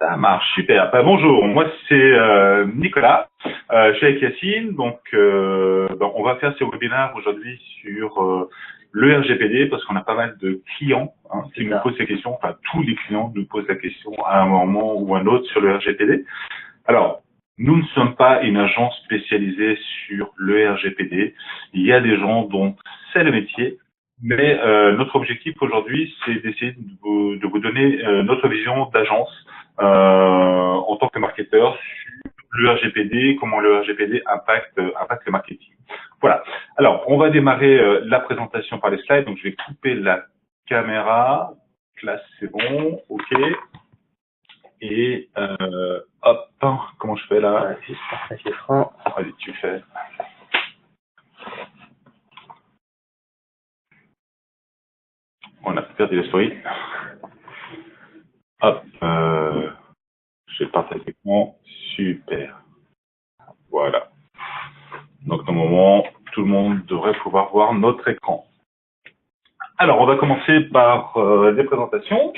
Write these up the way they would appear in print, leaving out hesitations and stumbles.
Ça marche, super. Bonjour, moi c'est Nicolas, je suis avec Yacine, donc on va faire ce webinaire aujourd'hui sur le RGPD parce qu'on a pas mal de clients qui nous posent ces questions, enfin tous les clients nous posent la question à un moment ou un autre sur le RGPD. Alors, nous ne sommes pas une agence spécialisée sur le RGPD, il y a des gens dont c'est le métier, mais notre objectif aujourd'hui c'est d'essayer de vous donner notre vision d'agence en tant que marketeur sur le RGPD, comment le RGPD impacte le marketing. Voilà. Alors, on va démarrer la présentation par les slides. Donc, je vais couper la caméra. Classe, c'est bon. OK. Et hop, comment je fais là? Ouais, juste partage l'écran. Allez, tu fais. On a perdu la souris. Hop, je partage l'écran. Super. Voilà. Donc, normalement, tout le monde devrait pouvoir voir notre écran. Alors, on va commencer par des présentations.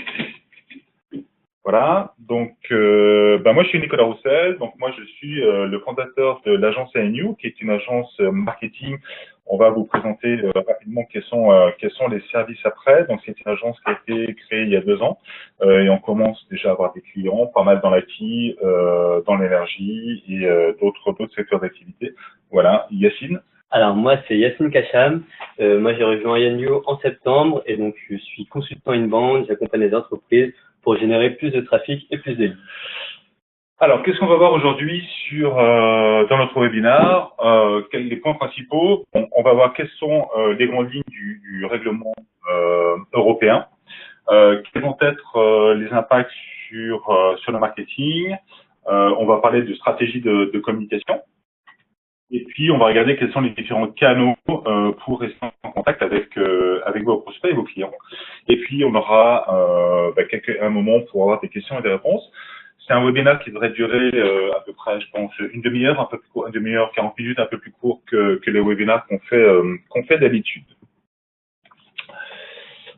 Voilà. Donc, moi, je suis Nicolas Roussel. Donc, moi, je suis le fondateur de l'agence ANU, qui est une agence marketing. On va vous présenter rapidement quels sont les services après. Donc, c'est une agence qui a été créée il y a 2 ans et on commence déjà à avoir des clients, pas mal dans l'IT, dans l'énergie et d'autres secteurs d'activité. Voilà. Yacine. Alors moi c'est Yacine Kacham, moi j'ai rejoint Yanyu en septembre et donc je suis consultant inbound, j'accompagne les entreprises pour générer plus de trafic et plus de leads. Alors qu'est-ce qu'on va voir aujourd'hui dans notre webinaire, les points principaux. On va voir quelles sont les grandes lignes du règlement européen, quels vont être les impacts sur le marketing, on va parler de stratégie de communication. Et puis, on va regarder quels sont les différents canaux pour rester en contact avec vos prospects et vos clients. Et puis, on aura un moment pour avoir des questions et des réponses. C'est un webinaire qui devrait durer à peu près, je pense, une demi-heure, un peu plus court, une demi-heure, 40 minutes, un peu plus court que les webinaires qu'on fait d'habitude.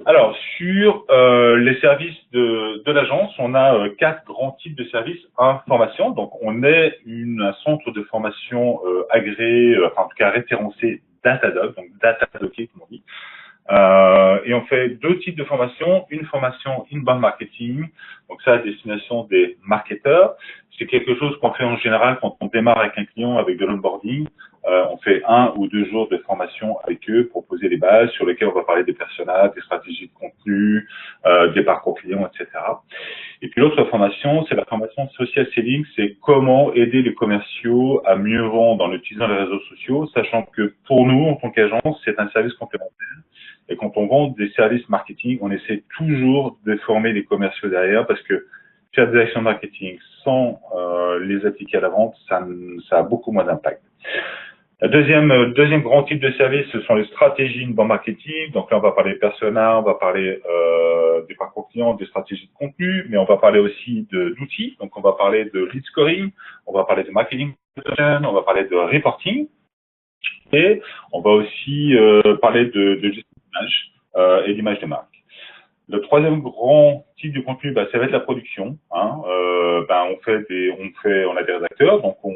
Alors, sur les services de l'agence, on a 4 grands types de services. Un, formation. Donc, on est un centre de formation agréé, en tout cas référencé Datadog, donc Datadocké, comme on dit. Et on fait 2 types de formations. Une formation inbound marketing, donc ça à destination des marketeurs. C'est quelque chose qu'on fait en général quand on démarre avec un client avec de l'onboarding. On fait 1 ou 2 jours de formation avec eux pour poser les bases sur lesquelles on va parler des personas, des stratégies de contenu, des parcours clients, etc. Et puis l'autre formation, c'est la formation social selling, c'est comment aider les commerciaux à mieux vendre en utilisant les réseaux sociaux, sachant que pour nous, en tant qu'agence, c'est un service complémentaire. Et quand on vend des services marketing, on essaie toujours de former les commerciaux derrière parce que faire des actions marketing sans les appliquer à la vente, ça a beaucoup moins d'impact. Le deuxième grand type de service, ce sont les stratégies inbound marketing. Donc là, on va parler persona, on va parler des parcours clients, des stratégies de contenu, mais on va parler aussi d'outils. Donc on va parler de lead scoring, on va parler de marketing, on va parler de reporting, et on va aussi parler de gestion d'image et d'image de marque. Le troisième grand type de contenu, ça va être la production. On a des rédacteurs, donc on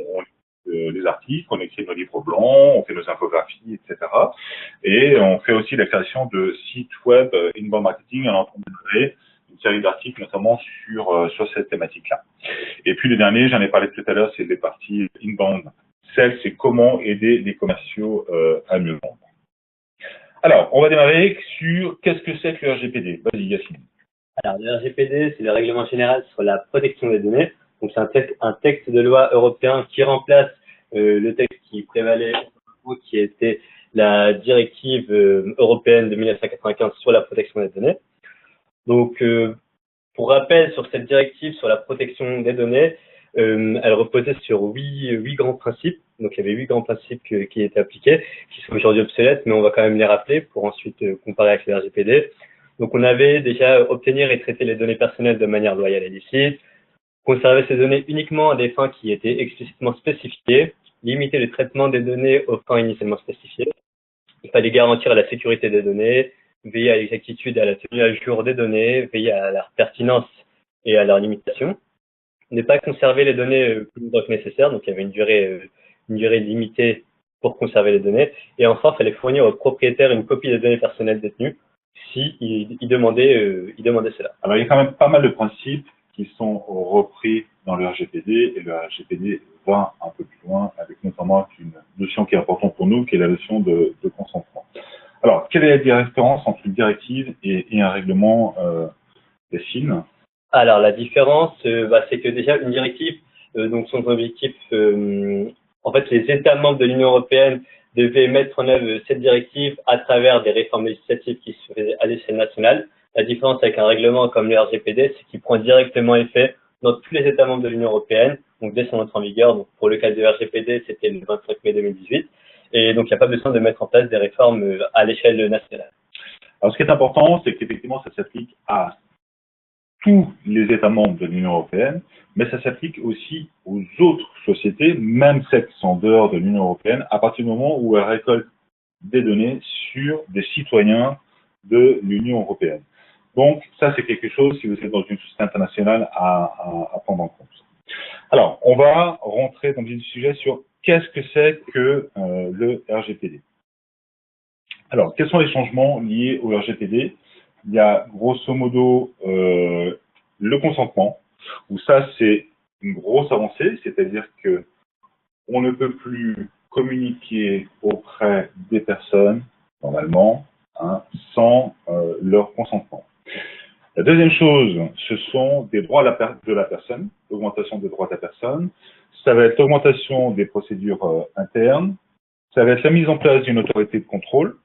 les articles, on écrit nos livres blancs, on fait nos infographies, etc. Et on fait aussi la création de sites web inbound marketing en entrée une série d'articles, notamment sur cette thématique-là. Et puis le dernier, j'en ai parlé tout à l'heure, c'est les parties inbound sales, c'est comment aider les commerciaux à mieux vendre. Alors, on va démarrer sur qu'est-ce que c'est que le RGPD. Vas-y, Yacine. Alors, le RGPD, c'est le règlement général sur la protection des données. Donc, c'est un texte de loi européen qui remplace le texte qui prévalait, qui était la directive européenne de 1995 sur la protection des données. Donc, pour rappel, sur cette directive sur la protection des données, elle reposait sur 8 grands principes. Donc, il y avait 8 grands principes qui étaient appliqués, qui sont aujourd'hui obsolètes, mais on va quand même les rappeler pour ensuite comparer avec le RGPD. Donc, on avait déjà obtenir et traiter les données personnelles de manière loyale et licite, conserver ces données uniquement à des fins qui étaient explicitement spécifiées, limiter le traitement des données aux fins initialement spécifiées. Il fallait garantir la sécurité des données, veiller à l'exactitude et à la tenue à jour des données, veiller à leur pertinence et à leur limitation. ne pas conserver les données plus longtemps que nécessaire, donc il y avait une durée limitée pour conserver les données. Et enfin, il fallait fournir au propriétaire une copie des données personnelles détenues si il demandait cela. Alors, il y a quand même pas mal de principes qui sont repris dans le RGPD, et le RGPD va un peu plus loin avec notamment une notion qui est importante pour nous, qui est la notion de consentement. Alors, quelle est la différence entre une directive et un règlement Yacine? Alors, la différence, c'est que déjà, une directive, donc son objectif, en fait, les États membres de l'Union européenne devaient mettre en œuvre cette directive à travers des réformes législatives qui se faisaient à l'échelle nationale. La différence avec un règlement comme le RGPD, c'est qu'il prend directement effet dans tous les États membres de l'Union européenne, donc dès son entrée en vigueur. Donc, pour le cas du RGPD, c'était le 25 mai 2018. Et donc, il n'y a pas besoin de mettre en place des réformes à l'échelle nationale. Alors, ce qui est important, c'est qu'effectivement, ça s'applique à tous les États membres de l'Union européenne, mais ça s'applique aussi aux autres sociétés, même celles qui sont en dehors de l'Union européenne, à partir du moment où elles récoltent des données sur des citoyens de l'Union européenne. Donc, ça, c'est quelque chose, si vous êtes dans une société internationale, à prendre en compte. Alors, on va rentrer dans le sujet sur qu'est-ce que c'est que le RGPD. Alors, quels sont les changements liés au RGPD? Il y a grosso modo le consentement, où ça c'est une grosse avancée, c'est-à-dire que on ne peut plus communiquer auprès des personnes, normalement, sans leur consentement. La deuxième chose, ce sont des droits de la personne, l'augmentation des droits de la personne. Ça va être l'augmentation des procédures internes. Ça va être la mise en place d'une autorité de contrôle.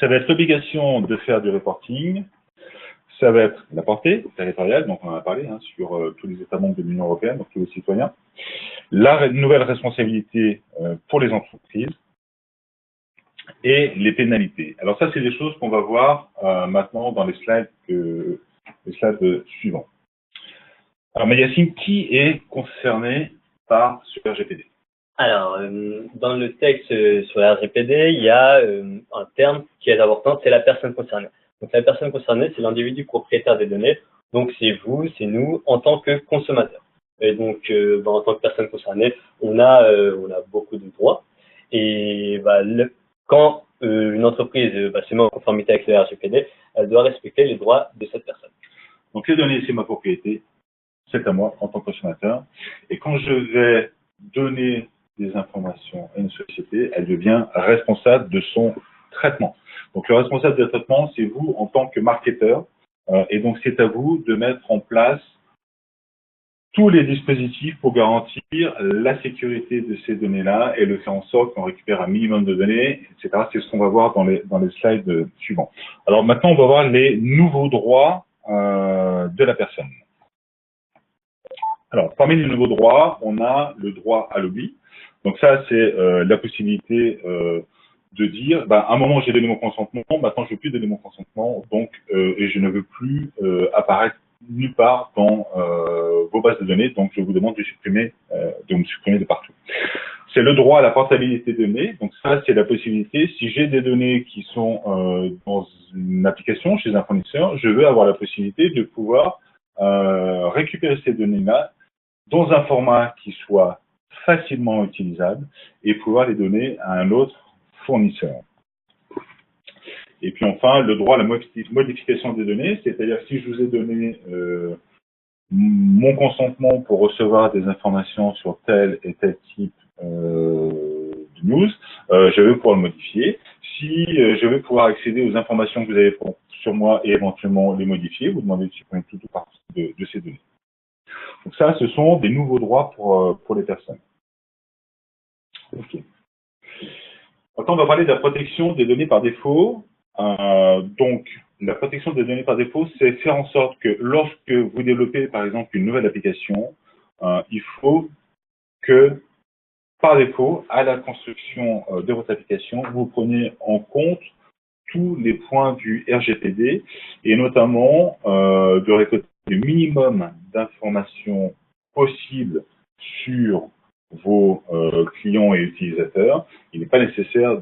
Ça va être l'obligation de faire du reporting. Ça va être la portée territoriale, donc on en a parlé, sur tous les États membres de l'Union européenne, donc tous les citoyens. La nouvelle responsabilité pour les entreprises et les pénalités. Alors ça, c'est des choses qu'on va voir maintenant dans les slides suivants. Alors, Yacine, qui est concerné par ce RGPD? Alors, dans le texte sur la RGPD, il y a un terme qui est important, c'est la personne concernée. Donc, la personne concernée, c'est l'individu propriétaire des données. Donc, c'est vous, c'est nous, en tant que consommateurs. Et donc, en tant que personne concernée, on a beaucoup de droits. Et quand une entreprise se met en conformité avec le RGPD, elle doit respecter les droits de cette personne. Donc, les données, c'est ma propriété, c'est à moi en tant que consommateur. Et quand je vais donner des informations à une société, elle devient responsable de son traitement. Donc, le responsable de traitement, c'est vous en tant que marketeur. Et donc, c'est à vous de mettre en place tous les dispositifs pour garantir la sécurité de ces données-là et de faire en sorte qu'on récupère un minimum de données, etc. C'est ce qu'on va voir dans les slides suivants. Alors, maintenant, on va voir les nouveaux droits de la personne. Alors, parmi les nouveaux droits, on a le droit à l'oubli. Donc ça, c'est la possibilité de dire, à un moment j'ai donné mon consentement, maintenant je ne veux plus donner mon consentement, donc et je ne veux plus apparaître nulle part dans vos bases de données, donc je vous demande de me supprimer de partout. C'est le droit à la portabilité des données, donc ça c'est la possibilité, si j'ai des données qui sont dans une application chez un fournisseur, je veux avoir la possibilité de pouvoir récupérer ces données-là dans un format qui soit facilement utilisable et pouvoir les donner à un autre fournisseur. Et puis enfin, le droit à la modification des données, c'est-à-dire si je vous ai donné mon consentement pour recevoir des informations sur tel et tel type de news, je vais pouvoir le modifier. Si je veux pouvoir accéder aux informations que vous avez sur moi et éventuellement les modifier, vous demandez de supprimer tout ou partie de ces données. Donc ça, ce sont des nouveaux droits pour les personnes. Ok. Maintenant, on va parler de la protection des données par défaut. Donc, la protection des données par défaut, c'est faire en sorte que lorsque vous développez, par exemple, une nouvelle application, il faut que, par défaut, à la construction de votre application, vous preniez en compte tous les points du RGPD et notamment de récolter le minimum d'informations possibles sur vos clients et utilisateurs. Il n'est pas nécessaire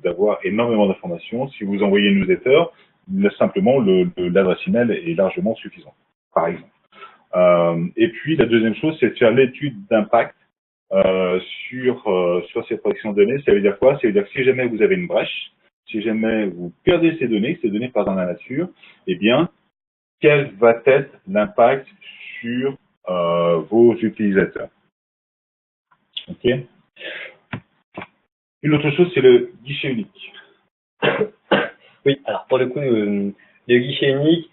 d'avoir énormément d'informations. Si vous envoyez une newsletter, simplement l'adresse email est largement suffisante, par exemple. Et puis la deuxième chose, c'est de faire l'étude d'impact sur ces protections de données. Ça veut dire quoi? Ça veut dire que si jamais vous avez une brèche, si jamais vous perdez ces données partent dans la nature, eh bien, quel va être l'impact sur vos utilisateurs? Ok. Une autre chose, c'est le guichet unique. Oui, alors pour le coup, le guichet unique,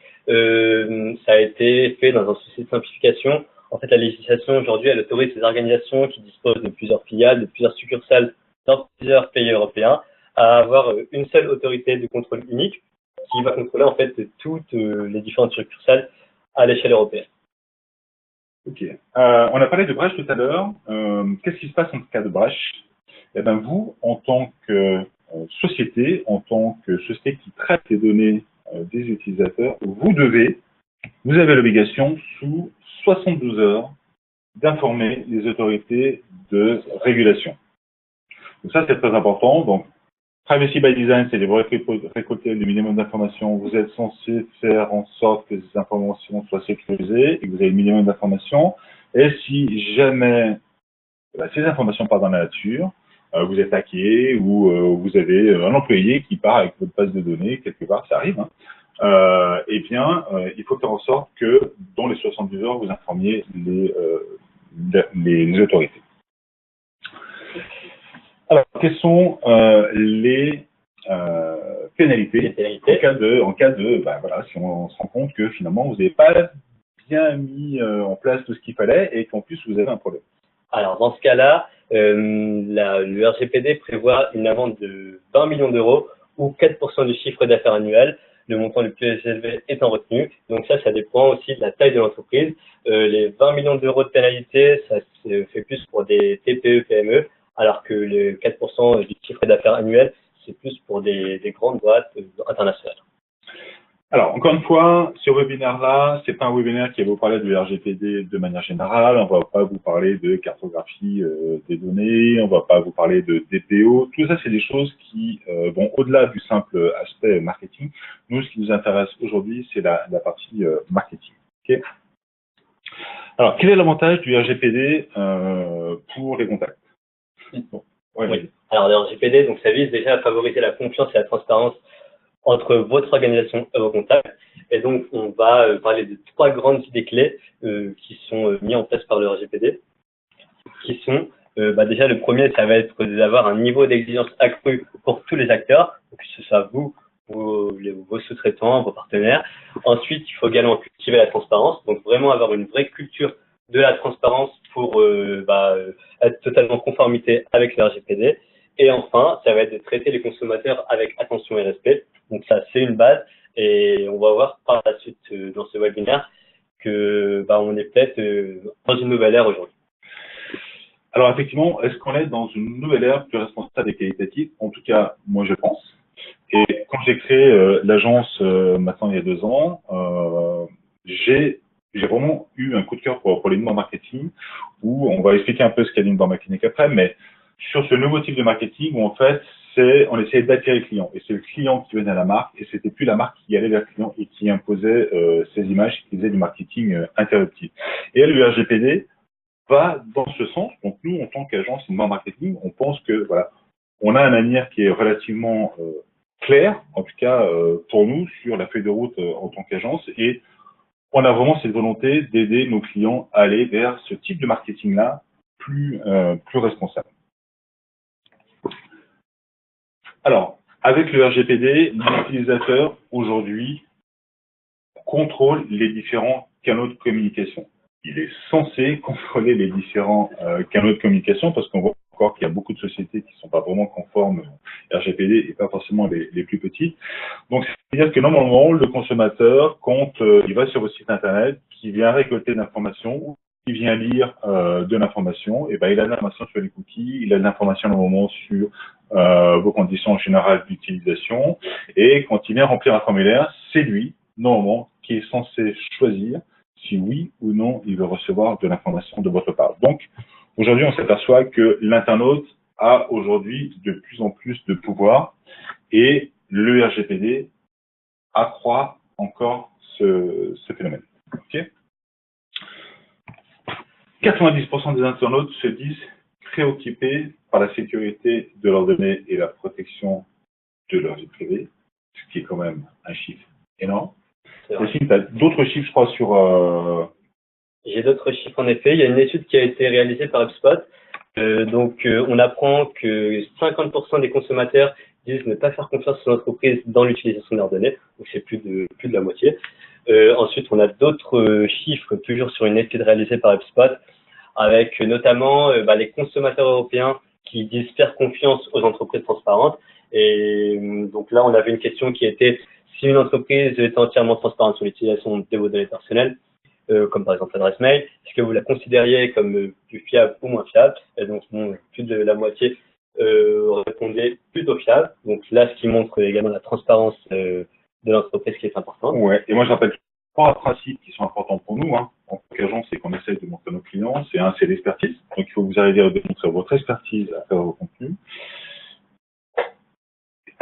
ça a été fait dans un souci de simplification. En fait, la législation aujourd'hui, elle autorise ces organisations qui disposent de plusieurs filiales, de plusieurs succursales dans plusieurs pays européens, à avoir une seule autorité de contrôle unique qui va contrôler en fait toutes les différentes succursales à l'échelle européenne. Ok. On a parlé de brèche tout à l'heure. Qu'est-ce qui se passe en cas de brèche? Eh bien, vous, en tant que société, en tant que société qui traite les données des utilisateurs, vous avez l'obligation sous 72 heures d'informer les autorités de régulation. Donc ça, c'est très important. Donc, Privacy by Design, c'est de récolter le minimum d'informations. Vous êtes censé faire en sorte que ces informations soient sécurisées et que vous avez le minimum d'informations. Et si jamais ces informations partent dans la nature, vous êtes hacké ou vous avez un employé qui part avec votre base de données, quelque part, ça arrive, hein, eh bien, il faut faire en sorte que dans les 72 heures, vous informiez les autorités. Alors, quelles sont les pénalités en cas de voilà, si on se rend compte que finalement vous n'avez pas bien mis en place tout ce qu'il fallait et qu'en plus vous avez un problème? Alors, dans ce cas-là, le RGPD prévoit une amende de 20 millions d'euros ou 4% du chiffre d'affaires annuel, le montant le plus élevé étant retenu. Donc ça dépend aussi de la taille de l'entreprise. Les 20 millions d'euros de pénalité, ça se fait plus pour des TPE, PME, alors que les 4% du chiffre d'affaires annuel, c'est plus pour des grandes boîtes internationales. Alors, encore une fois, ce webinaire-là, c'est pas un webinaire qui va vous parler du RGPD de manière générale. On va pas vous parler de cartographie des données. On va pas vous parler de DPO. Tout ça, c'est des choses qui vont au-delà du simple aspect marketing. Nous, ce qui nous intéresse aujourd'hui, c'est la partie marketing. Okay. Alors, quel est l'avantage du RGPD pour les contacts? Bon, oui. Alors, le RGPD, donc, ça vise déjà à favoriser la confiance et la transparence entre votre organisation et vos contacts. Et donc, on va parler de 3 grandes idées clés qui sont mises en place par le RGPD, qui sont, déjà, le premier, ça va être d'avoir un niveau d'exigence accru pour tous les acteurs, que ce soit vous, vos sous-traitants, vos partenaires. Ensuite, il faut également cultiver la transparence, donc vraiment avoir une vraie culture de la transparence pour être totalement en conformité avec le RGPD. Et enfin, ça va être de traiter les consommateurs avec attention et respect. Donc ça, c'est une base. Et on va voir par la suite dans ce webinaire que on est peut-être dans une nouvelle ère aujourd'hui. Alors effectivement, est-ce qu'on est dans une nouvelle ère plus responsable et qualitative? En tout cas, moi je pense. Et quand j'ai créé l'agence maintenant il y a 2 ans, j'ai vraiment eu un coup de cœur pour l'inbound marketing, où on va expliquer un peu ce qu'est l'inbound marketing après, mais sur ce nouveau type de marketing où en fait on essayait d'attirer le client et c'est le client qui venait à la marque et c'était plus la marque qui allait vers le client et qui imposait ses images, qui faisait du marketing interruptif. Et le RGPD va dans ce sens. Donc nous, en tant qu'agence inbound marketing, on pense que voilà, on a un avenir qui est relativement clair, en tout cas pour nous, sur la feuille de route en tant qu'agence, et on a vraiment cette volonté d'aider nos clients à aller vers ce type de marketing-là plus responsable. Alors, avec le RGPD, l'utilisateur aujourd'hui contrôle les différents canaux de communication. Il est censé contrôler les différents canaux de communication parce qu'on voit encore qu'il y a beaucoup de sociétés qui ne sont pas vraiment conformes au RGPD et pas forcément les plus petites. Donc, c'est-à-dire que normalement, le consommateur, quand il va sur votre site internet, qui vient récolter de l'information, qui vient lire de l'information, et ben il a de l'information sur les cookies, il a de l'information normalement sur vos conditions générales d'utilisation, et quand il vient remplir un formulaire, c'est lui, normalement, qui est censé choisir si oui ou non il veut recevoir de l'information de votre part. Donc, aujourd'hui, on s'aperçoit que l'internaute a aujourd'hui de plus en plus de pouvoir et le RGPD accroît encore ce phénomène. Okay. 90% des internautes se disent préoccupés par la sécurité de leurs données et la protection de leur vie privée, ce qui est quand même un chiffre énorme. Yacine, tu as d'autres chiffres, je crois, sur... J'ai d'autres chiffres, en effet. Il y a une étude qui a été réalisée par HubSpot. On apprend que 50% des consommateurs disent ne pas faire confiance aux entreprises dans l'utilisation de leurs données. Donc, c'est plus de la moitié. Ensuite, on a d'autres chiffres, toujours sur une étude réalisée par HubSpot, avec notamment les consommateurs européens qui disent faire confiance aux entreprises transparentes. Et donc là, on avait une question qui était si une entreprise est entièrement transparente sur l'utilisation de vos données personnelles, comme par exemple l'adresse mail, est-ce que vous la considériez comme plus fiable ou moins fiable? Et donc, plus de la moitié répondait plutôt fiable. Donc là, ce qui montre également la transparence de l'entreprise qui est importante. Ouais. Et moi, je rappelle trois principes qui sont importants pour nous, hein, en tant qu'agence, c'est qu'on essaye de montrer à nos clients. C'est l'expertise. Donc, il faut que vous arriviez à démontrer votre expertise à faire vos contenus.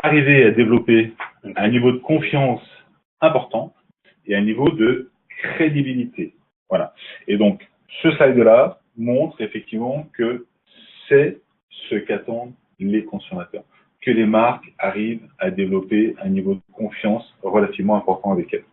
Arriver à développer un niveau de confiance important et un niveau de crédibilité. Voilà. Et donc, ce slide-là montre effectivement que c'est ce qu'attendent les consommateurs, que les marques arrivent à développer un niveau de confiance relativement important avec elles.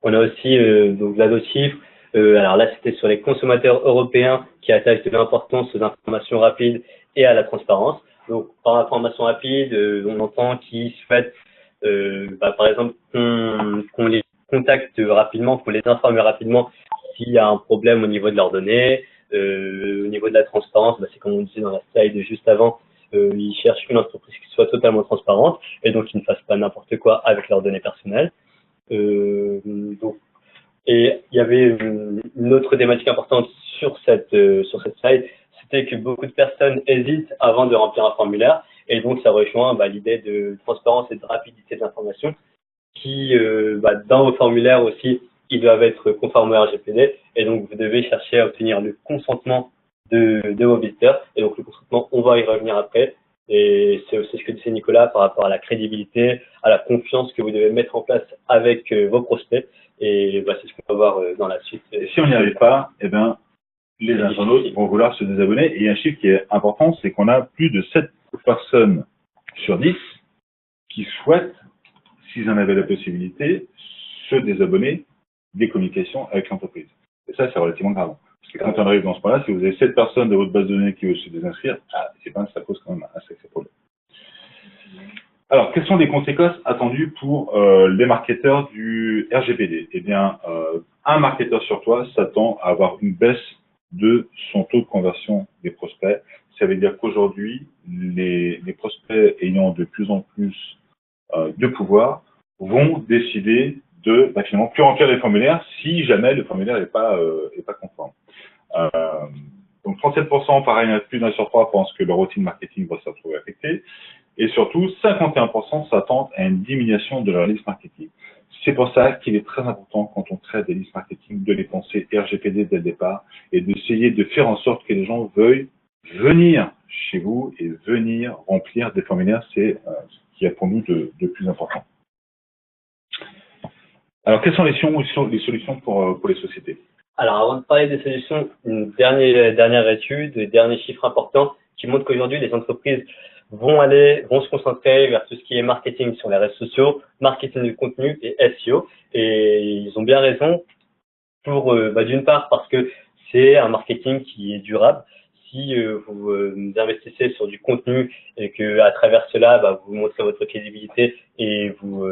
On a aussi donc là d'autres chiffres. Alors là, c'était sur les consommateurs européens qui attachent de l'importance aux informations rapides et à la transparence. Donc, par information rapide, on entend qu'ils souhaitent, par exemple, qu'on les contacte rapidement, qu'on les informe rapidement s'il y a un problème au niveau de leurs données. Au niveau de la transparence, c'est comme on disait dans la slide juste avant, ils cherchent une entreprise qui soit totalement transparente et donc qui ne fasse pas n'importe quoi avec leurs données personnelles. Et il y avait une autre thématique importante sur cette slide, c'était que beaucoup de personnes hésitent avant de remplir un formulaire, et donc ça rejoint l'idée de transparence et de rapidité de l'information, qui dans vos formulaires aussi, ils doivent être conformes au RGPD, et donc vous devez chercher à obtenir le consentement de vos visiteurs, et donc le consentement, on va y revenir après. Et c'est ce que disait Nicolas par rapport à la crédibilité, à la confiance que vous devez mettre en place avec vos prospects. Et c'est ce qu'on va voir dans la suite. Et si on n'y arrive pas, les internautes vont vouloir se désabonner. Et un chiffre qui est important, c'est qu'on a plus de 7 personnes sur 10 qui souhaitent, s'ils en avaient la possibilité, se désabonner des communications avec l'entreprise. Et ça, c'est relativement grave. Parce que quand on arrive dans ce point-là, si vous avez 7 personnes de votre base de données qui veulent se désinscrire, ça cause quand même un sacré problème. Alors, quelles sont les conséquences attendues pour les marketeurs du RGPD? Eh bien, un marketeur sur trois s'attend à avoir une baisse de son taux de conversion des prospects. Ça veut dire qu'aujourd'hui, les prospects ayant de plus en plus de pouvoir vont décider de finalement plus remplir les formulaires si jamais le formulaire n'est pas conforme. Donc 37%, pareil, plus d'un sur trois pensent que leur routine marketing va se retrouver affectée. Et surtout, 51% s'attendent à une diminution de leur liste marketing. C'est pour ça qu'il est très important, quand on crée des listes marketing, de les penser RGPD dès le départ et d'essayer de faire en sorte que les gens veuillent venir chez vous et venir remplir des formulaires. C'est ce qui est pour nous de plus important. Alors, quelles sont les solutions pour les sociétés? Alors, avant de parler des solutions, une dernière étude, des derniers chiffres importants qui montrent qu'aujourd'hui, les entreprises vont se concentrer vers tout ce qui est marketing sur les réseaux sociaux, marketing du contenu et SEO. Et ils ont bien raison pour, d'une part, parce que c'est un marketing qui est durable. Si vous investissez sur du contenu et que à travers cela, vous montrez votre crédibilité et vous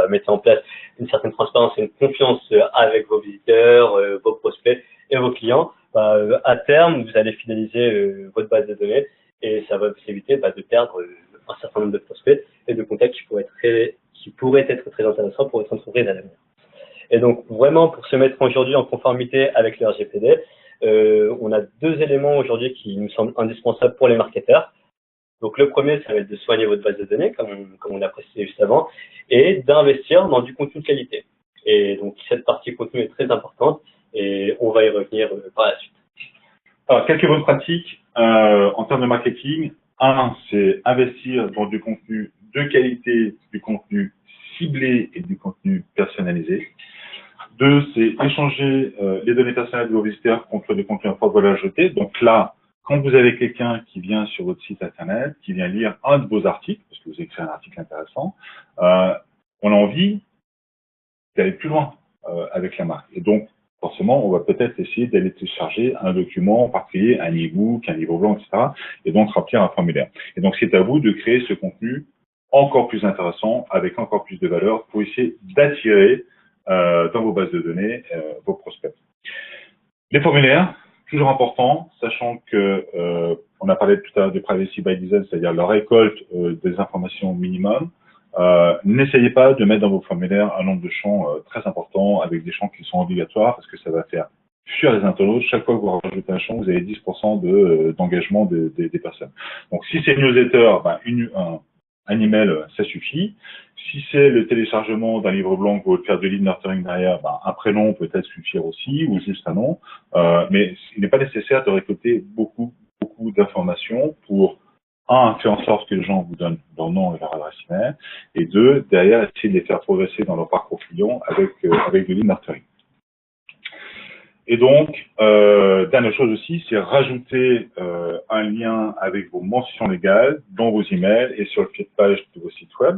mettez en place une certaine transparence et une confiance avec vos visiteurs, vos prospects et vos clients, à terme, vous allez fidéliser votre base de données et ça va vous éviter de perdre un certain nombre de prospects et de contacts qui pourraient être très intéressants pour votre entreprise à l'avenir. Et donc, vraiment, pour se mettre aujourd'hui en conformité avec le RGPD, on a deux éléments aujourd'hui qui nous semblent indispensables pour les marketeurs. Donc, le premier, ça va être de soigner votre base de données, comme on l'a précisé juste avant, et d'investir dans du contenu de qualité. Et donc, cette partie contenu est très importante et on va y revenir par la suite. Alors, quelques bonnes pratiques en termes de marketing. Un, c'est investir dans du contenu de qualité, du contenu ciblé et du contenu personnalisé. 2, c'est échanger les données personnelles de vos visiteurs contre des contenus à forte valeur ajoutée. Donc là, quand vous avez quelqu'un qui vient sur votre site internet, qui vient lire un de vos articles, parce que vous avez écrit un article intéressant, on a envie d'aller plus loin avec la marque. Et donc, forcément, on va peut-être essayer d'aller télécharger un document, en particulier un e-book, un livre blanc, etc., et donc remplir un formulaire. Et donc, c'est à vous de créer ce contenu encore plus intéressant, avec encore plus de valeur, pour essayer d'attirer dans vos bases de données vos prospects. Les formulaires, toujours important, sachant que on a parlé tout à l'heure de privacy by design, c'est-à-dire la récolte des informations minimum. N'essayez pas de mettre dans vos formulaires un nombre de champs très important avec des champs qui sont obligatoires parce que ça va faire fuir les internautes. Chaque fois que vous rajoutez un champ, vous avez 10% d'engagement des personnes. Donc si c'est une newsletter, un email, ça suffit. Si c'est le téléchargement d'un livre blanc, vous voulez faire de lead nurturing derrière, un prénom peut être suffire aussi, ou juste un nom. Mais il n'est pas nécessaire de récolter beaucoup d'informations pour, un, faire en sorte que les gens vous donnent leur nom et leur adresse email, et deux, derrière, essayer de les faire progresser dans leur parcours client avec le lead nurturing. Et donc, dernière chose aussi, c'est rajouter un lien avec vos mentions légales dans vos emails et sur le pied de page de vos sites web,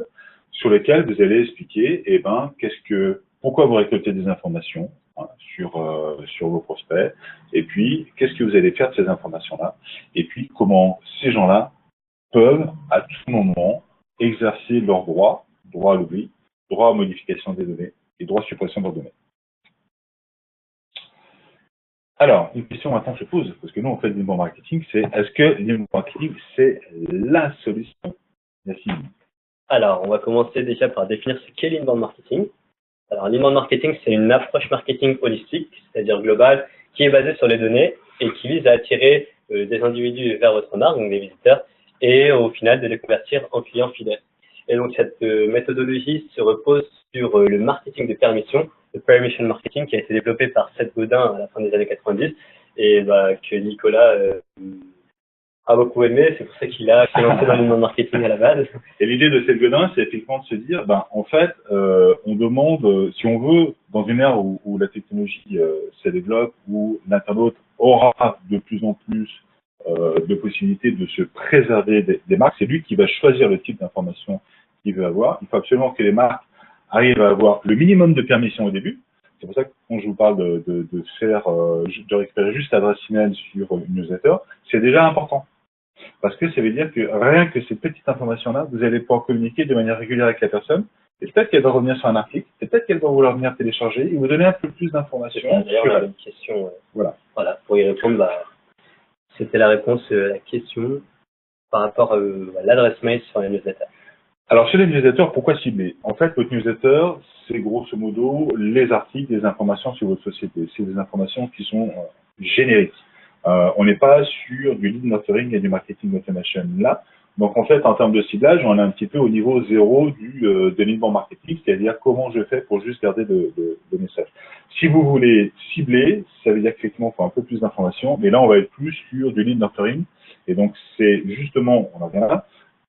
sur lesquels vous allez expliquer, pourquoi vous récoltez des informations sur vos prospects, et puis qu'est-ce que vous allez faire de ces informations-là, et puis comment ces gens-là peuvent à tout moment exercer leurs droit à l'oubli, droit à modification des données et droit à suppression de leurs données. Alors, une question maintenant que je pose, parce que nous on fait de l'inbound marketing, c'est est-ce que l'inbound marketing c'est la solution, Yassine? Alors, on va commencer déjà par définir ce qu'est l'inbound marketing. Alors, l'inbound marketing, c'est une approche marketing holistique, c'est-à-dire globale, qui est basée sur les données et qui vise à attirer des individus vers votre marque, donc des visiteurs, et au final de les convertir en clients fidèles. Et donc, cette méthodologie se repose sur le marketing de permission, le permission marketing, qui a été développé par Seth Godin à la fin des années 90 et que Nicolas a beaucoup aimé. C'est pour ça qu'il a lancé dans l'inbound marketing à la base. Et l'idée de Seth Godin, c'est effectivement de se dire, en fait, on demande, si on veut, dans une ère où la technologie se développe, où l'internaute aura de plus en plus de possibilités de se préserver des marques, c'est lui qui va choisir le type d'information qu'il veut avoir. Il faut absolument que les marques arrivent à avoir le minimum de permissions au début. C'est pour ça que quand je vous parle de récupérer juste l'adresse email sur une newsletter, c'est déjà important. Parce que ça veut dire que rien que ces petites informations-là, vous allez pouvoir communiquer de manière régulière avec la personne. Et peut-être qu'elle va revenir sur un article, et peut-être qu'elle va vouloir venir télécharger et vous donner un peu plus d'informations. D'ailleurs, on avait une question. Voilà, pour y répondre, c'était la réponse à la question par rapport à l'adresse mail sur les newsletters. Alors, sur les newsletters, pourquoi cibler? En fait, votre newsletter, c'est grosso modo les articles, les informations sur votre société. C'est des informations qui sont génériques. On n'est pas sur du lead nurturing et du marketing automation là. Donc, en fait, en termes de ciblage, on est un petit peu au niveau zéro de l'inbound marketing, c'est-à-dire comment je fais pour juste garder le message. Si vous voulez cibler, ça veut dire qu'effectivement, il faut un peu plus d'informations, mais là, on va être plus sur du lead nurturing. Et donc, c'est justement, on en vient là,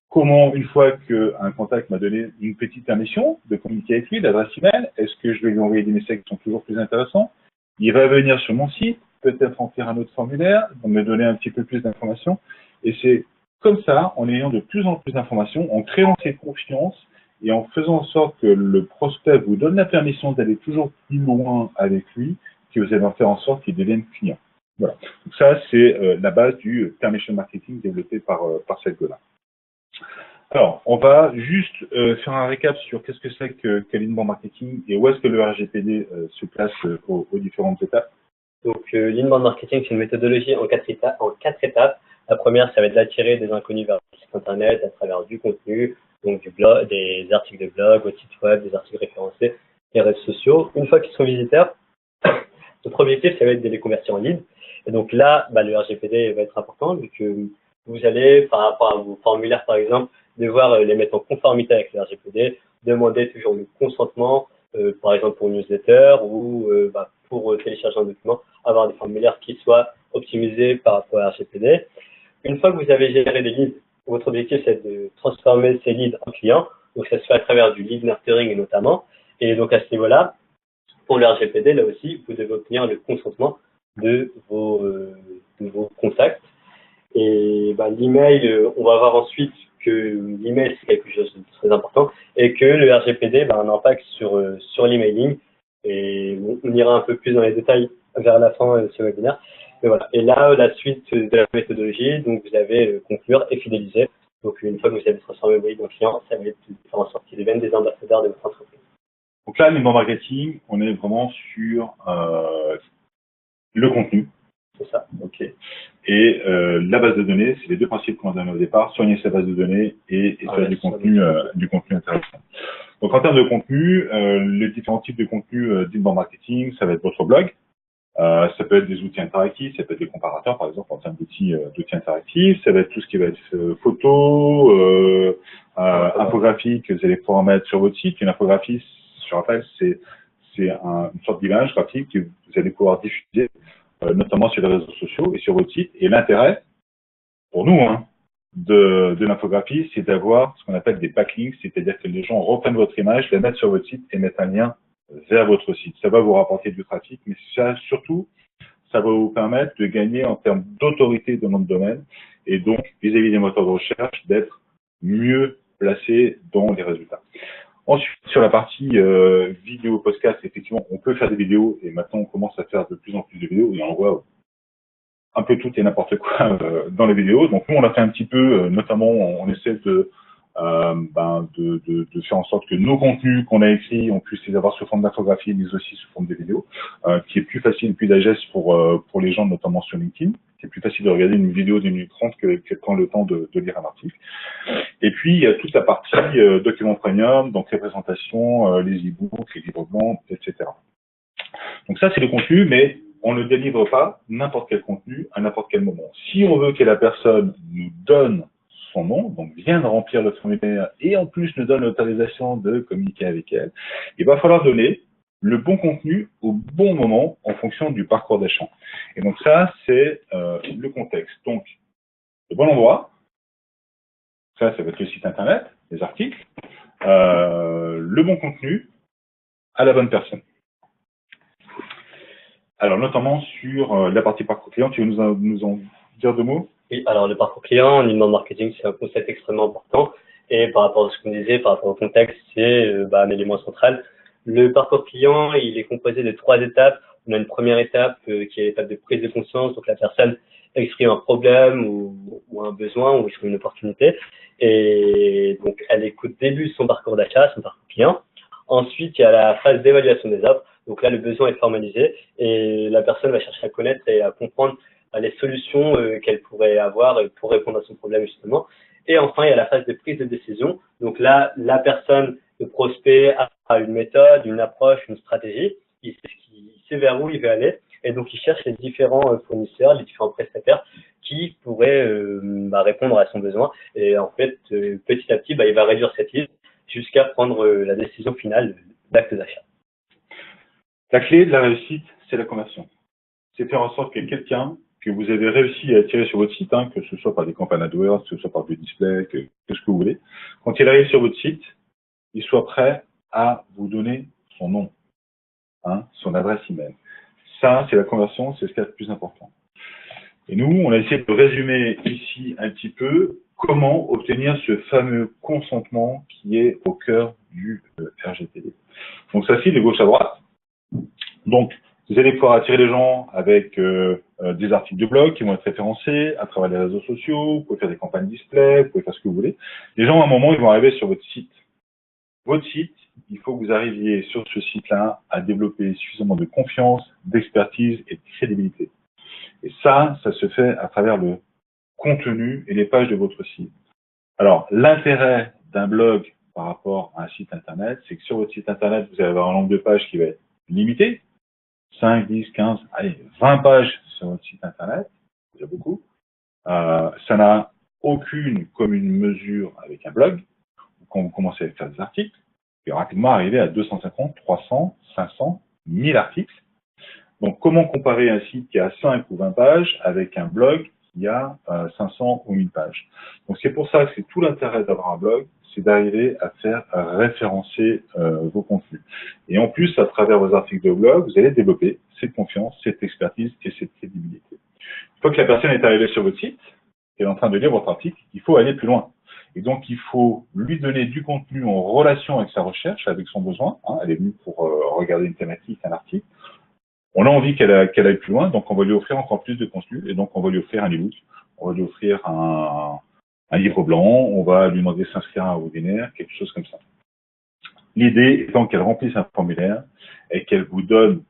comment, une fois qu'un contact m'a donné une petite permission de communiquer avec lui, l'adresse email, est-ce que je vais lui envoyer des messages qui sont toujours plus intéressants? Il va venir sur mon site, peut-être remplir un autre formulaire, me donner un petit peu plus d'informations. Et c'est comme ça, en ayant de plus en plus d'informations, en créant cette confiance et en faisant en sorte que le prospect vous donne la permission d'aller toujours plus loin avec lui, que vous allez en faire en sorte qu'il devienne client. Voilà. Donc ça, c'est la base du permission marketing développé par Seth Godin. Alors, on va juste faire un récap sur qu'est-ce que c'est que l'inbound marketing et où est-ce que le RGPD se place aux différentes étapes. Donc, l'inbound marketing, c'est une méthodologie en quatre étapes. La première, ça va être d'attirer des inconnus vers le site internet à travers du contenu, donc du blog, des articles de blog, votre site web, des articles référencés, les réseaux sociaux. Une fois qu'ils sont visiteurs, notre objectif, ça va être de les convertir en lead. Et donc là, le RGPD va être important vu que vous allez, par rapport à vos formulaires par exemple, devoir les mettre en conformité avec le RGPD, demander toujours le consentement, par exemple pour une newsletter ou pour télécharger un document, avoir des formulaires qui soient optimisés par rapport à RGPD. Une fois que vous avez géré des leads, votre objectif c'est de transformer ces leads en clients. Donc ça se fait à travers du lead nurturing notamment. Et donc à ce niveau-là, pour le RGPD, là aussi, vous devez obtenir le consentement de vos contacts. Et l'email, on va voir ensuite que l'email, c'est quelque chose de très important et que le RGPD a un impact sur l'emailing. Et on ira un peu plus dans les détails vers la fin de ce webinaire. Mais voilà. Et là, la suite de la méthodologie, donc vous avez conclure et fidéliser. Donc une fois que vous avez transformé vos leads en clients, ça va être de faire en sorte qu'ils deviennent des ambassadeurs de votre entreprise. Donc là, l'inbound marketing, on est vraiment sur le contenu. C'est ça. Ok. Et la base de données, c'est les deux principes qu'on a donnés au départ, soigner sa base de données et faire du contenu intéressant. Donc en termes de contenu, les différents types de contenu d'inbound marketing, ça va être votre blog, ça peut être des outils interactifs, ça peut être des comparateurs par exemple en termes d'outils interactifs, ça va être tout ce qui va être photos, infographiques que vous allez pouvoir mettre sur votre site. Une infographie, je rappelle, c'est une sorte d'image graphique que vous allez pouvoir diffuser notamment sur les réseaux sociaux et sur votre site. Et l'intérêt, pour nous, de l'infographie, c'est d'avoir ce qu'on appelle des backlinks, c'est-à-dire que les gens reprennent votre image, la mettent sur votre site et mettent un lien vers votre site. Ça va vous rapporter du trafic, mais ça, surtout, ça va vous permettre de gagner en termes d'autorité de notre domaine et donc, vis-à-vis des moteurs de recherche, d'être mieux placé dans les résultats. Ensuite, sur la partie vidéo podcast, effectivement, on peut faire des vidéos et maintenant on commence à faire de plus en plus de vidéos et on voit un peu tout et n'importe quoi dans les vidéos. Donc nous, on l'a fait un petit peu, notamment on essaie de faire en sorte que nos contenus qu'on a écrits, on puisse les avoir sous forme d'infographie, mais aussi sous forme de vidéos, qui est plus facile, plus digeste pour les gens, notamment sur LinkedIn. C'est plus facile de regarder une vidéo d'une minute 30 que de prendre le temps de lire un article. Et puis, il y a toute la partie document premium, donc les présentations, les e-books, les livres blancs, etc. Donc ça, c'est le contenu, mais on ne délivre pas n'importe quel contenu à n'importe quel moment. Si on veut que la personne nous donne son nom, donc vienne remplir le formulaire et en plus nous donne l'autorisation de communiquer avec elle, il va falloir donner le bon contenu au bon moment en fonction du parcours d'achat. Et donc ça, c'est le contexte. Donc, le bon endroit, ça va être le site internet, les articles, le bon contenu à la bonne personne. Alors, notamment sur la partie parcours client, tu veux nous en dire deux mots? Oui, alors le parcours client en inbound marketing, c'est un concept extrêmement important. Et par rapport à ce qu'on disait, par rapport au contexte, c'est un élément central. Le parcours client, il est composé de 3 étapes. On a une première étape qui est l'étape de prise de conscience. Donc la personne exprime un problème ou un besoin ou exprime une opportunité. Et donc elle écoute début de son parcours d'achat, son parcours client. Ensuite, il y a la phase d'évaluation des offres. Donc là, le besoin est formalisé et la personne va chercher à connaître et à comprendre les solutions qu'elle pourrait avoir pour répondre à son problème justement. Et enfin, il y a la phase de prise de décision. Donc là, la personne, le prospect, a une méthode, une approche, une stratégie. Il sait vers où il veut aller. Et donc, il cherche les différents fournisseurs, les différents prestataires qui pourraient répondre à son besoin. Et en fait, petit à petit, il va réduire cette liste jusqu'à prendre la décision finale d'acte d'achat. La clé de la réussite, c'est la conversion. C'est faire en sorte que quelqu'un que vous avez réussi à attirer sur votre site, que ce soit par des campagnes AdWords, que ce soit par du display, que ce que vous voulez, quand il arrive sur votre site, il soit prêt à vous donner son nom, son adresse email. Ça, c'est la conversion, c'est ce qui est le plus important. Et nous, on a essayé de résumer ici un petit peu comment obtenir ce fameux consentement qui est au cœur du RGPD. Donc ça, c'est de gauche à droite. Donc, vous allez pouvoir attirer les gens avec des articles de blog qui vont être référencés à travers les réseaux sociaux, vous pouvez faire des campagnes display, vous pouvez faire ce que vous voulez. Les gens, à un moment, ils vont arriver sur votre site. Votre site, il faut que vous arriviez sur ce site-là à développer suffisamment de confiance, d'expertise et de crédibilité. Et ça se fait à travers le contenu et les pages de votre site. Alors, l'intérêt d'un blog par rapport à un site internet, c'est que sur votre site internet, vous allez avoir un nombre de pages qui va être limité. 5, 10, 15, allez, 20 pages sur votre site internet, c'est déjà beaucoup. Ça n'a aucune commune mesure avec un blog. Quand vous commencez à faire des articles, vous allez rapidement arriver à 250, 300, 500, 1000 articles. Donc, comment comparer un site qui a 5 ou 20 pages avec un blog qui a 500 ou 1000 pages? Donc, c'est pour ça que c'est tout l'intérêt d'avoir un blog, c'est d'arriver à faire référencer vos contenus. Et en plus, à travers vos articles de blog, vous allez développer cette confiance, cette expertise et cette crédibilité. Une fois que la personne est arrivée sur votre site, qu'elle est en train de lire votre article, il faut aller plus loin. Et donc, il faut lui donner du contenu en relation avec sa recherche, avec son besoin. Elle est venue pour regarder une thématique, un article. On a envie qu'elle aille plus loin, donc on va lui offrir encore plus de contenu, et donc on va lui offrir un e-book, on va lui offrir un livre blanc, on va lui demander de s'inscrire à un webinaire, quelque chose comme ça. L'idée étant qu'elle remplisse un formulaire et qu'elle vous donne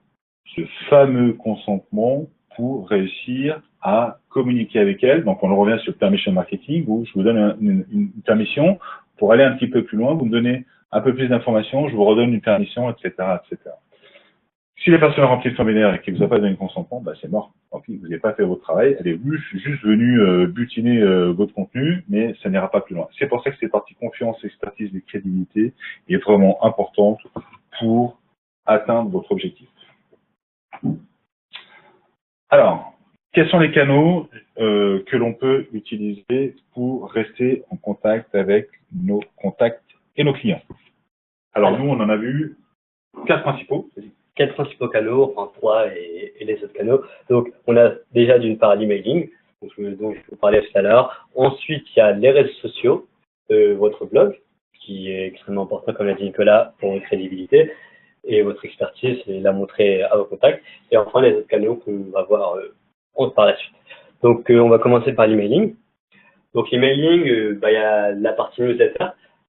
ce fameux consentement pour réussir à communiquer avec elle. Donc on revient sur le permission marketing où je vous donne une permission pour aller un petit peu plus loin, vous me donnez un peu plus d'informations, je vous redonne une permission, etc., etc. Si la personne a rempli le formulaire et qu'elle vous a pas donné le consentement, bah c'est mort. Tant pis, vous n'avez pas fait votre travail. Elle est juste venue butiner votre contenu, mais ça n'ira pas plus loin. C'est pour ça que cette partie confiance, expertise et crédibilité est vraiment importante pour atteindre votre objectif. Alors, quels sont les canaux que l'on peut utiliser pour rester en contact avec nos contacts et nos clients? Alors nous, on en a vu 4 principaux. 4 principaux canaux, enfin 3 et les autres canaux. Donc, on a déjà d'une part l'emailing, dont je vous parlais tout à l'heure. Ensuite, il y a les réseaux sociaux, votre blog, qui est extrêmement important, comme l'a dit Nicolas, pour votre crédibilité et votre expertise et la montrer à vos contacts. Et enfin, les autres canaux qu'on va voir par la suite. Donc, on va commencer par l'emailing. Donc, l'emailing, il y a la partie newsletter.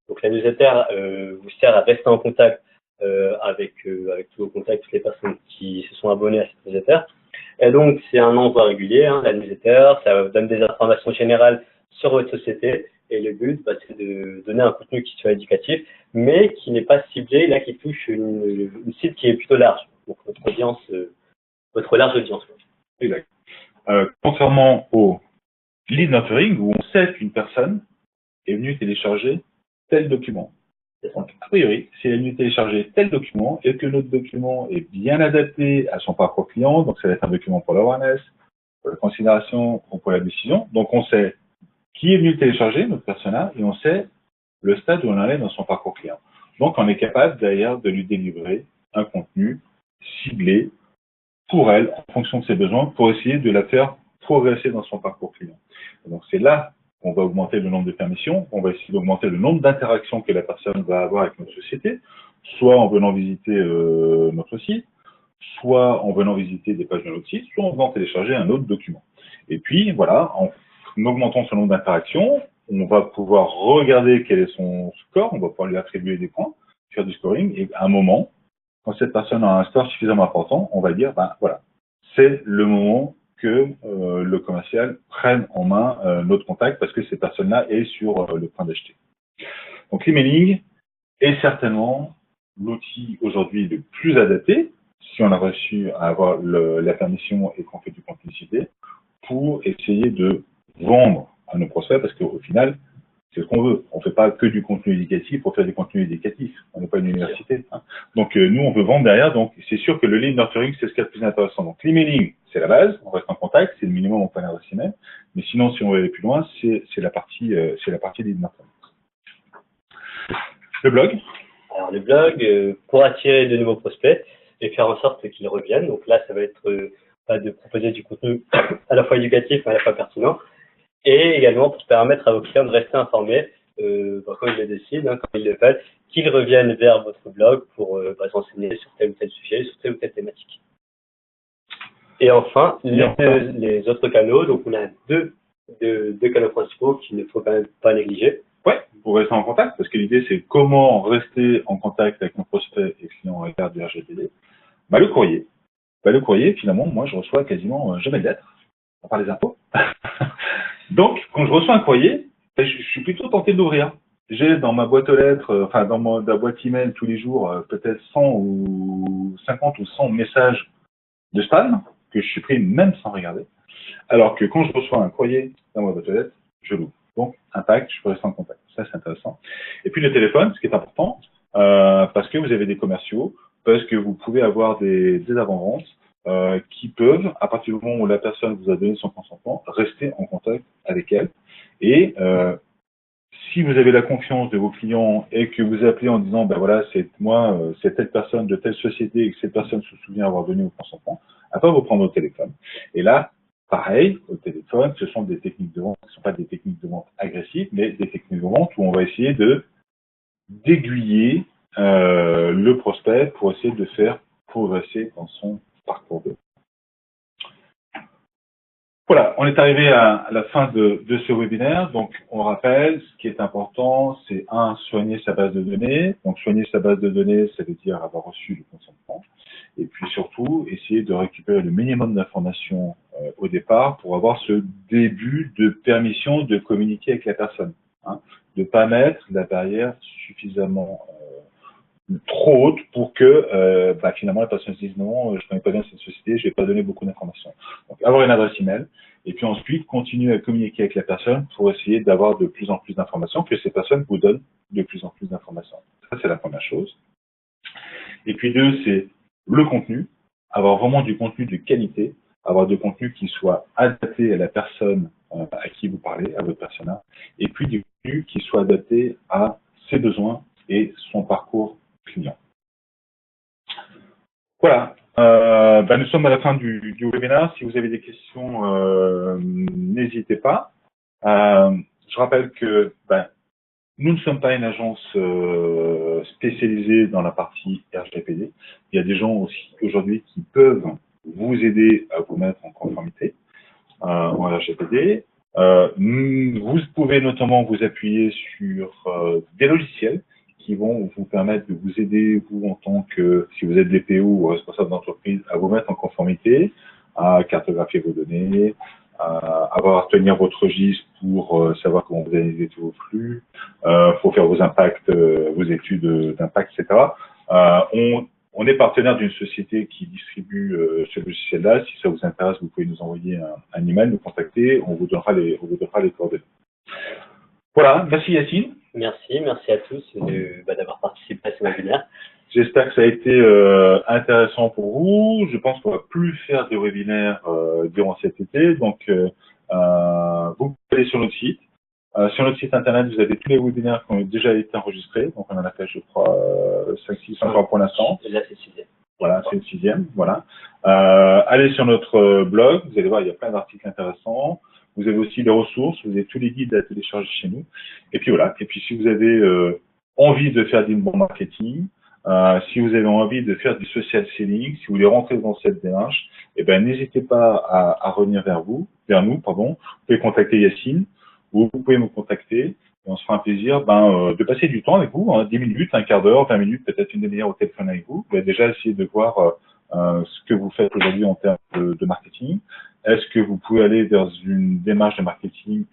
Donc, la newsletter vous sert à rester en contact avec tous vos contacts, toutes les personnes qui se sont abonnées à cette newsletter. Et donc, c'est un envoi régulier, la newsletter, ça donne des informations générales sur votre société. Et le but, c'est de donner un contenu qui soit éducatif, mais qui n'est pas ciblé, là, qui touche une cible qui est plutôt large. Donc, votre audience, votre large audience. Exact. Contrairement au lead nurturing, où on sait qu'une personne est venue télécharger tel document. Donc, a priori, si elle est venue télécharger tel document et que notre document est bien adapté à son parcours client, donc ça va être un document pour l'awareness, pour la considération ou pour la décision. Donc, on sait qui est venu télécharger notre persona et on sait le stade où on en est dans son parcours client. Donc, on est capable d'ailleurs de lui délivrer un contenu ciblé pour elle en fonction de ses besoins pour essayer de la faire progresser dans son parcours client. Et donc, c'est là on va augmenter le nombre de permissions, on va essayer d'augmenter le nombre d'interactions que la personne va avoir avec notre société, soit en venant visiter notre site, soit en venant visiter des pages de notre site, soit en venant télécharger un autre document. Et puis, voilà, en augmentant ce nombre d'interactions, on va pouvoir regarder quel est son score, on va pouvoir lui attribuer des points, faire du scoring, et à un moment, quand cette personne a un score suffisamment important, on va dire, voilà, c'est le moment que le commercial prenne en main notre contact parce que cette personne-là est sur le point d'acheter. Donc l'emailing est certainement l'outil aujourd'hui le plus adapté, si on a réussi à avoir la permission et qu'on fait du contenu ciblé, pour essayer de vendre à nos prospects parce qu'au final, c'est ce qu'on veut. On ne fait pas que du contenu éducatif pour faire du contenu éducatif. On n'est pas une université. Donc, nous, on veut vendre derrière. Donc, c'est sûr que le lead nurturing, c'est ce qui est le plus intéressant. Donc, l'emailing, c'est la base. On reste en contact. C'est le minimum en point d'adresse email. Mais sinon, si on veut aller plus loin, c'est la partie lead nurturing. Le blog. Alors, le blog, pour attirer de nouveaux prospects et faire en sorte qu'ils reviennent. Donc là, ça va être de proposer du contenu à la fois éducatif, mais à la fois pertinent. Et également pour permettre à vos clients de rester informés quand ils le décident, quand ils le veulent, qu'ils reviennent vers votre blog pour s'enseigner sur tel ou tel sujet, sur telle ou telle thématique. Et enfin, les autres canaux, donc on a deux canaux principaux qu'il ne faut quand même pas négliger. Ouais, pour rester en contact, parce que l'idée c'est comment rester en contact avec nos prospects et clients en regard du RGPD. Le courrier. Le courrier, finalement, moi je reçois quasiment jamais de lettres, à part les impôts. Donc, quand je reçois un courrier, je suis plutôt tenté de l'ouvrir. J'ai dans ma boîte aux lettres, dans ma boîte email tous les jours, peut-être 100 ou 50 ou 100 messages de spam que je supprime même sans regarder. Alors que quand je reçois un courrier dans ma boîte aux lettres, je l'ouvre. Donc, impact, je peux rester en contact. Ça, c'est intéressant. Et puis le téléphone, ce qui est important, parce que vous avez des commerciaux, parce que vous pouvez avoir des avant-ventes, qui peuvent, à partir du moment où la personne vous a donné son consentement, rester en contact avec elle. Et si vous avez la confiance de vos clients et que vous appelez en disant, ben voilà, c'est moi, c'est telle personne de telle société et que cette personne se souvient avoir donné au consentement, après vous prendre au téléphone. Et là, pareil, au téléphone, ce sont des techniques de vente qui ne sont pas des techniques de vente agressives, mais des techniques de vente où on va essayer d'aiguiller le prospect pour essayer de faire progresser dans son parcours de. Voilà, on est arrivé à la fin de ce webinaire. Donc, on rappelle, ce qui est important, c'est soigner sa base de données. Donc, soigner sa base de données, ça veut dire avoir reçu le consentement. Et puis surtout, essayer de récupérer le minimum d'informations au départ pour avoir ce début de permission de communiquer avec la personne. Hein, de ne pas mettre la barrière suffisamment trop haute pour que finalement la personne se dise non, je connais pas bien cette société, je vais pas donner beaucoup d'informations. Donc avoir une adresse email et puis ensuite continuer à communiquer avec la personne pour essayer d'avoir de plus en plus d'informations, que ces personnes vous donnent de plus en plus d'informations. Ça c'est la première chose. Et puis deux, c'est le contenu, avoir vraiment du contenu de qualité, avoir du contenu qui soit adapté à la personne à qui vous parlez, à votre persona, et puis du contenu qui soit adapté à ses besoins et son parcours client. Voilà, nous sommes à la fin du webinaire. Si vous avez des questions, n'hésitez pas. Je rappelle que nous ne sommes pas une agence spécialisée dans la partie RGPD. Il y a des gens aussi aujourd'hui qui peuvent vous aider à vous mettre en conformité en RGPD. Vous pouvez notamment vous appuyer sur des logiciels qui vont vous permettre de vous aider, vous en tant que, si vous êtes DPO ou responsable d'entreprise, à vous mettre en conformité, à cartographier vos données, à tenir votre registre pour savoir comment vous analysez tous vos flux, pour faire vos impacts, vos études d'impact, etc. On est partenaire d'une société qui distribue ce logiciel-là. Si ça vous intéresse, vous pouvez nous envoyer un email, nous contacter, on vous donnera les coordonnées. Voilà, merci Yacine. Merci à tous d'avoir participé à ce webinaire. J'espère que ça a été intéressant pour vous. Je pense qu'on va plus faire des webinaires durant cet été. Donc, vous pouvez aller sur notre site. Sur notre site internet, vous avez tous les webinaires qui ont déjà été enregistrés. Donc, on en a fait, je crois, 5-6 encore pour l'instant. Et là, c'est le 6e. Voilà, c'est le 6e. Voilà. Allez sur notre blog. Vous allez voir, il y a plein d'articles intéressants. Vous avez aussi les ressources. Vous avez tous les guides à télécharger chez nous. Et puis voilà. Et puis, si vous avez envie de faire d'inbound marketing, si vous avez envie de faire du social selling, si vous voulez rentrer dans cette démarche, n'hésitez pas à revenir vers nous. Vous pouvez contacter Yacine ou vous pouvez me contacter et on se fera un plaisir de passer du temps avec vous, 10 minutes, un quart d'heure, 20 minutes, peut-être une demi-heure au téléphone avec vous. Vous allez déjà essayer de voir ce que vous faites aujourd'hui en termes de marketing. Est-ce que vous pouvez aller dans une démarche de marketing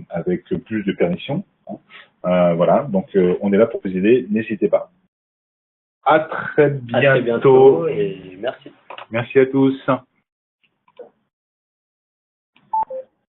avec plus de permission, voilà, donc on est là pour vous aider, n'hésitez pas. À très bientôt. À très bientôt et merci. Merci à tous.